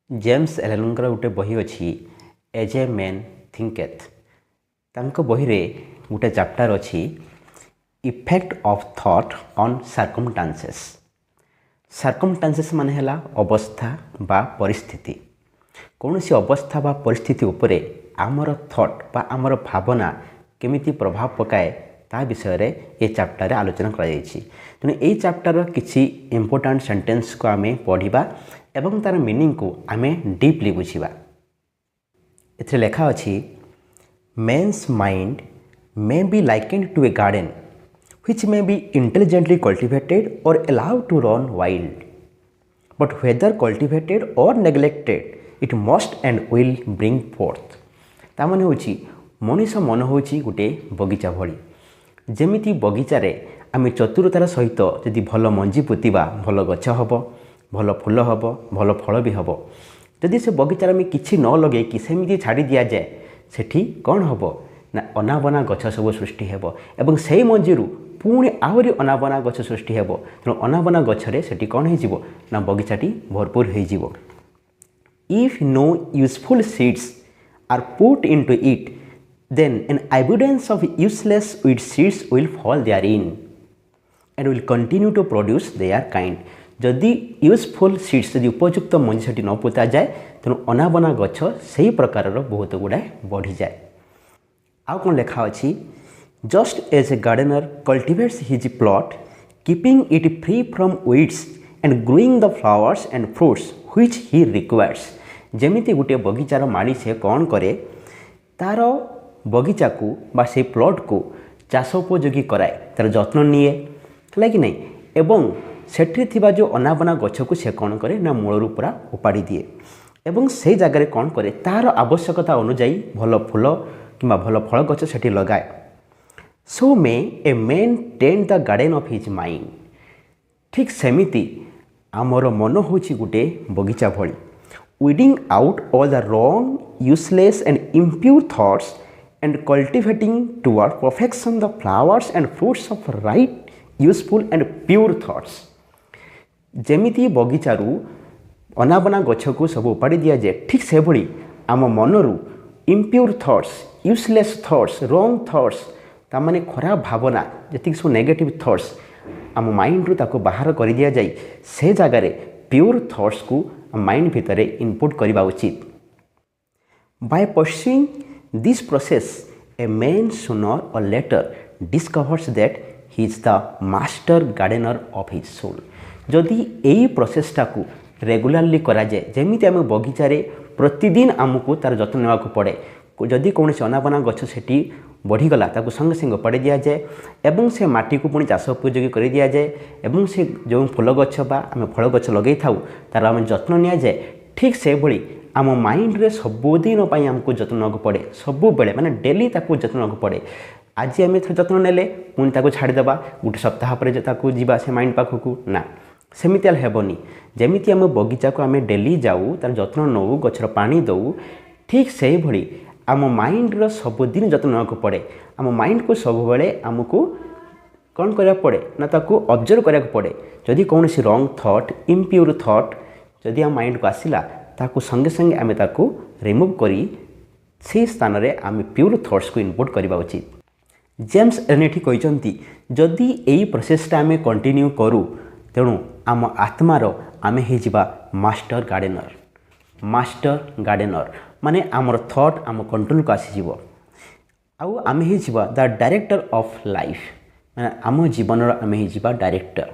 James एलेनଙ୍କର ଗୋଟେ ବହି ଅଛି ଏଜ୍ ଏ ମ୍ୟାନ୍ ଥିଙ୍କେଥ୍। ତାଙ୍କ ବହିରେ ଗୋଟେ ଚାପ୍ଟର ଅଛି ଇଫେକ୍ଟ ଅଫ୍ ଥଟ୍ ଅନ୍ ସାର୍କମଷ୍ଟାନ୍ସେସ୍। ସାର୍କମଷ୍ଟାନ୍ସେସ୍ ମାନେ ହେଲା ଅବସ୍ଥା ବା ପରିସ୍ଥିତି। କୌଣସି ଅବସ୍ଥା ବା ପରିସ୍ଥିତି ଉପରେ ଆମର ଥଟ୍ ବା ଆମର ଭାବନା କେମିତି ପ୍ରଭାବ ପକାଏ ତା ବିଷୟରେ ଏ ଚାପ୍ଟରରେ ଆଲୋଚନା କରାଯାଇଛି। ତେଣୁ ଏହି ଚାପ୍ଟରର କିଛି ଇମ୍ପୋର୍ଟାଣ୍ଟ ସେଣ୍ଟେନ୍ସକୁ ଆମେ ପଢ଼ିବା ଏବଂ ତାର ମିନିଂକୁ ଆମେ ଡିପ୍ଲି ବୁଝିବା। ଏଥିରେ ଲେଖା ଅଛି man's mind may be likened to a garden which may be intelligently cultivated or allowed to run wild, but whether cultivated or neglected it must and will bring forth। ତା ମାନେ ହେଉଛି ମଣିଷ ମନ ହେଉଛି ଗୋଟେ ବଗିଚା ଭଳି। ଯେମିତି ବଗିଚାରେ ଆମେ ଚତୁରତାର ସହିତ ଯଦି ଭଲ ମଞ୍ଜି ପୋତିବା ଭଲ ଗଛ ହେବ, ଭଲ ଫୁଲ ହେବ, ଭଲ ଫଳ ବି ହେବ। ଯଦି ସେ ବଗିଚାରେ ଆମେ କିଛି ନ ଲଗେଇକି ସେମିତି ଛାଡ଼ି ଦିଆଯାଏ ସେଠି କ'ଣ ହେବ ନା ଅନାବନା ଗଛ ସବୁ ସୃଷ୍ଟି ହେବ ଏବଂ ସେଇ ମଞ୍ଜିରୁ ପୁଣି ଆହୁରି ଅନାବନା ଗଛ ସୃଷ୍ଟି ହେବ। ତେଣୁ ଅନାବନା ଗଛରେ ସେଠି କ'ଣ ହେଇଯିବ ନା ବଗିଚାଟି ଭରପୁର ହେଇଯିବ। If no useful seeds are put into it then an abundance of useless weed seeds will fall therein and will continue to produce their kind। ଯଦି ୟୁଜଫୁଲ୍ ସିଡ୍ସ ଯଦି ଉପଯୁକ୍ତ ମଞ୍ଜି ସେଠି ନ ପୋତାଯାଏ ତେଣୁ ଅନାବନା ଗଛ ସେହି ପ୍ରକାରର ବହୁତ ଗୁଡ଼ାଏ ବଢ଼ିଯାଏ। ଆଉ କ'ଣ ଲେଖା ଅଛି just as a gardener cultivates his plot keeping it free from weeds and growing the flowers and fruits which he requires. ଯେମିତି ଗୋଟିଏ ବଗିଚାର ମାଳି ସେ କ'ଣ କରେ ତା'ର ବଗିଚାକୁ ବା ସେଇ ପ୍ଲଟ୍କୁ ଚାଷ ଉପଯୋଗୀ କରାଏ, ତା'ର ଯତ୍ନ ନିଏ ହେଲା କି ନାହିଁ ଏବଂ ସେଠି ଥିବା ଯେଉଁ ଅନାବନା ଗଛକୁ ସେ କ'ଣ କରେ ନା ମୂଳରୁ ପୁରା ଉପାଡ଼ି ଦିଏ ଏବଂ ସେଇ ଜାଗାରେ କ'ଣ କରେ ତା'ର ଆବଶ୍ୟକତା ଅନୁଯାୟୀ ଭଲ ଫୁଲ କିମ୍ବା ଭଲ ଫଳ ଗଛ ସେଠି ଲଗାଏ। So may a man tend the garden of his mind. ଠିକ୍ ସେମିତି ଆମର ମନ ହେଉଛି ଗୋଟେ ବଗିଚା ଭଳି। Weeding out all the wrong useless and impure thoughts and cultivating toward perfection the flowers and fruits of right useful and pure thoughts. ଯେମିତି ବଗିଚାରୁ ଅନାବନା ଗଛକୁ ସବୁ ଉପାଡ଼ି ଦିଆଯାଏ ଠିକ୍ ସେଭଳି ଆମ ମନରୁ ଇମ୍ପ୍ୟୁର୍ ଥଟ୍ସ, ୟୁଜଲେସ୍ ଥଟ୍ସ, ରଙ୍ଗ ଥଟ୍ସ ତାମାନେ ଖରାପ ଭାବନା ଯେତିକି ସବୁ ନେଗେଟିଭ୍ ଥଟ୍ସ ଆମ ମାଇଣ୍ଡରୁ ତାକୁ ବାହାର କରିଦିଆଯାଇ ସେ ଜାଗାରେ ପ୍ୟୁର୍ ଥଟ୍ସକୁ ମାଇଣ୍ଡ ଭିତରେ ଇନପୁଟ୍ କରିବା ଉଚିତ। By pursuing this process a man sooner or later discovers that he is the master gardener of his soul. ଯଦି ଏଇ ପ୍ରୋସେସଟାକୁ ରେଗୁଲାରଲି କରାଯାଏ ଯେମିତି ଆମେ ବଗିଚାରେ ପ୍ରତିଦିନ ଆମକୁ ତା'ର ଯତ୍ନ ନେବାକୁ ପଡ଼େ। ଯଦି କୌଣସି ଅନାବନା ଗଛ ସେଠି ବଢ଼ିଗଲା ତାକୁ ସଙ୍ଗେ ସଙ୍ଗେ ଉପାଡ଼ି ଦିଆଯାଏ ଏବଂ ସେ ମାଟିକୁ ପୁଣି ଚାଷ ଉପଯୋଗୀ କରିଦିଆଯାଏ ଏବଂ ସେ ଯେଉଁ ଫୁଲ ଗଛ ବା ଆମେ ଫଳ ଗଛ ଲଗେଇଥାଉ ତା'ର ଆମେ ଯତ୍ନ ନିଆଯାଏ। ଠିକ୍ ସେଭଳି ଆମ ମାଇଣ୍ଡରେ ସବୁଦିନ ପାଇଁ ଆମକୁ ଯତ୍ନ ନେବାକୁ ପଡ଼େ, ସବୁବେଳେ ମାନେ ଡେଲି ତାକୁ ଯତ୍ନ ନେବାକୁ ପଡ଼େ। ଆଜି ଆମେ ଯତ୍ନ ନେଲେ ପୁଣି ତାକୁ ଛାଡ଼ିଦେବା, ଗୋଟେ ସପ୍ତାହ ପରେ ତାକୁ ଯିବା ସେ ମାଇଣ୍ଡ ପାଖକୁ ନା, ସେମିତି ହେଲେ ହେବନି। ଯେମିତି ଆମ ବଗିଚାକୁ ଆମେ ଡେଲି ଯାଉ ତା'ର ଯତ୍ନ ନେଉ, ଗଛର ପାଣି ଦେଉ, ଠିକ୍ ସେଇଭଳି ଆମ ମାଇଣ୍ଡର ସବୁଦିନ ଯତ୍ନ ନେବାକୁ ପଡ଼େ। ଆମ ମାଇଣ୍ଡକୁ ସବୁବେଳେ ଆମକୁ କ'ଣ କରିବାକୁ ପଡ଼େ ନା ତାକୁ ଅବଜର୍ଭ କରିବାକୁ ପଡ଼େ। ଯଦି କୌଣସି ରଙ୍ଗ ଥଟ୍, ଇମ୍ପ୍ୟୁର୍ ଥଟ୍ ଯଦି ଆମ ମାଇଣ୍ଡକୁ ଆସିଲା ତାକୁ ସଙ୍ଗେ ସଙ୍ଗେ ଆମେ ତାକୁ ରିମୁଭ୍ କରି ସେହି ସ୍ଥାନରେ ଆମେ ପ୍ୟୁର୍ ଥଟ୍ସକୁ ଇନପୁଟ୍ କରିବା ଉଚିତ। ଜେମ୍ସ ଏଲେନ୍ ଏଠି କହିଛନ୍ତି ଯଦି ଏଇ ପ୍ରୋସେସଟା ଆମେ କଣ୍ଟିନ୍ୟୁ କରୁ ତେଣୁ ଆମ ଆତ୍ମାର ଆମେ ହେଇଯିବା ମାଷ୍ଟର ଗାର୍ଡେନର। ମାଷ୍ଟର ଗାର୍ଡେନର ମାନେ ଆମର ଥଟ୍ ଆମ କଣ୍ଟ୍ରୋଲକୁ ଆସିଯିବ ଆଉ ଆମେ ହେଇଯିବା ଦ ଡାଇରେକ୍ଟର ଅଫ୍ ଲାଇଫ୍, ମାନେ ଆମ ଜୀବନର ଆମେ ହେଇଯିବା director.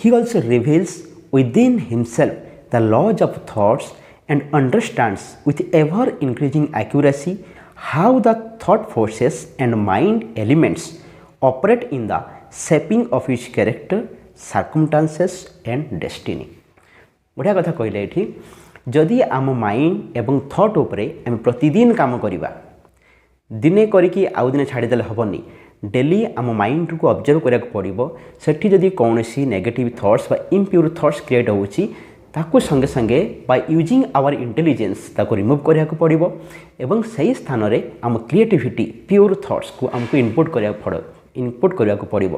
He also reveals within himself the laws of thoughts and understands with ever increasing accuracy how the thought forces and mind elements operate in the shaping of its character, circumstances and destiny। ବଢ଼ିଆ କଥା କହିଲେ ଏଠି। ଯଦି ଆମ mind ଏବଂ thought ଉପରେ ଆମେ ପ୍ରତିଦିନ କାମ କରିବା, ଦିନେ କରିକି ଆଉ ଦିନେ ଛାଡ଼ିଦେଲେ ହେବନି। ଡେଲି ଆମ ମାଇଣ୍ଡକୁ ଅବଜର୍ଭ କରିବାକୁ ପଡ଼ିବ। ସେଠି ଯଦି କୌଣସି ନେଗେଟିଭ୍ ଥଟ୍ସ ବା ଇମ୍ପ୍ୟୁର୍ ଥଟ୍ସ କ୍ରିଏଟ୍ ହେଉଛି ତାକୁ ସଙ୍ଗେ ସଙ୍ଗେ ବାଇ ୟୁଜିଂ ଆୱାର ଇଣ୍ଟେଲିଜେନ୍ସ ତାକୁ ରିମୁଭ୍ କରିବାକୁ ପଡ଼ିବ ଏବଂ ସେହି ସ୍ଥାନରେ ଆମ କ୍ରିଏଟିଭିଟି ପ୍ୟୁର୍ ଥଟ୍ସକୁ ଆମକୁ ଇନପୁଟ୍ କରିବାକୁ ପଡ଼ିବ।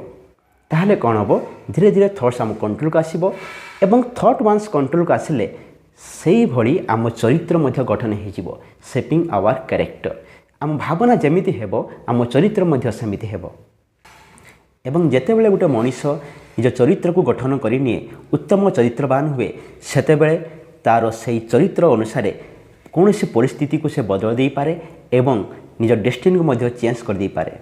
ତାହେଲେ କ'ଣ ହେବ ଧୀରେ ଧୀରେ ଥଟ୍ସ ଆମ କଣ୍ଟ୍ରୋଲକୁ ଆସିବ ଏବଂ ଥଟ୍ ୱାନ୍ସ କଣ୍ଟ୍ରୋଲକୁ ଆସିଲେ ସେଇଭଳି ଆମ ଚରିତ୍ର ମଧ୍ୟ ଗଠନ ହୋଇଯିବ, ସେପିଂ ଆୱାର କ୍ୟାରେକ୍ଟର। ଆମ ଭାବନା ଯେମିତି ହେବ ଆମ ଚରିତ୍ର ମଧ୍ୟ ସେମିତି ହେବ। ଏବଂ ଯେତେବେଳେ ଗୋଟେ ମଣିଷ ନିଜ ଚରିତ୍ରକୁ ଗଠନ କରିନିଏ, ଉତ୍ତମ ଚରିତ୍ରବାନ ହୁଏ, ସେତେବେଳେ ତା'ର ସେଇ ଚରିତ୍ର ଅନୁସାରେ କୌଣସି ପରିସ୍ଥିତିକୁ ସେ ବଦଳାଇ ଦେଇପାରେ ଏବଂ ନିଜ ଡେଷ୍ଟିନିକୁ ମଧ୍ୟ ଚେଞ୍ଜ କରିଦେଇପାରେ।